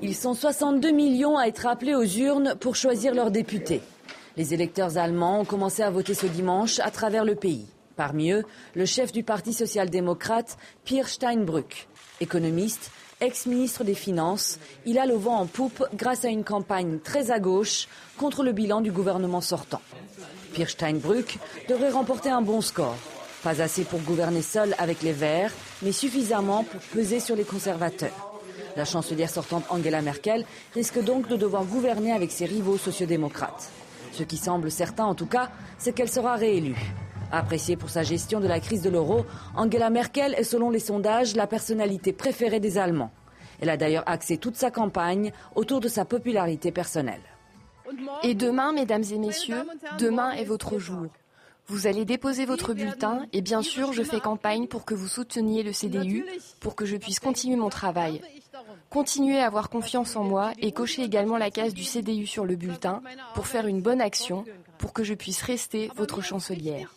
Ils sont 62 millions à être appelés aux urnes pour choisir leurs députés. Les électeurs allemands ont commencé à voter ce dimanche à travers le pays. Parmi eux, le chef du Parti social-démocrate, Peer Steinbrück. Économiste, ex-ministre des Finances, il a le vent en poupe grâce à une campagne très à gauche contre le bilan du gouvernement sortant. Peer Steinbrück devrait remporter un bon score. Pas assez pour gouverner seul avec les Verts, mais suffisamment pour peser sur les conservateurs. La chancelière sortante Angela Merkel risque donc de devoir gouverner avec ses rivaux sociodémocrates. Ce qui semble certain en tout cas, c'est qu'elle sera réélue. Appréciée pour sa gestion de la crise de l'euro, Angela Merkel est selon les sondages la personnalité préférée des Allemands. Elle a d'ailleurs axé toute sa campagne autour de sa popularité personnelle. Et demain, mesdames et messieurs, demain est votre jour. Vous allez déposer votre bulletin et bien sûr, je fais campagne pour que vous souteniez le CDU, pour que je puisse continuer mon travail. Continuez à avoir confiance en moi et cochez également la case du CDU sur le bulletin pour faire une bonne action, pour que je puisse rester votre chancelière.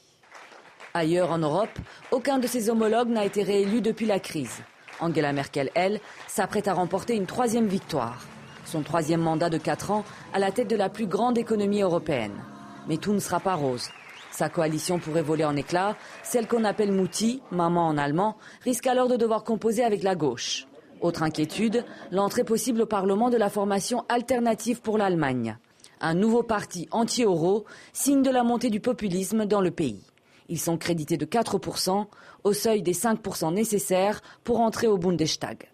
Ailleurs en Europe, aucun de ses homologues n'a été réélu depuis la crise. Angela Merkel, elle, s'apprête à remporter une 3e victoire. Son 3e mandat de 4 ans à la tête de la plus grande économie européenne. Mais tout ne sera pas rose. Sa coalition pourrait voler en éclats. Celle qu'on appelle Mutti, maman en allemand, risque alors de devoir composer avec la gauche. Autre inquiétude, l'entrée possible au Parlement de la formation Alternative pour l'Allemagne. Un nouveau parti anti-euro, signe de la montée du populisme dans le pays. Ils sont crédités de 4%, au seuil des 5% nécessaires pour entrer au Bundestag.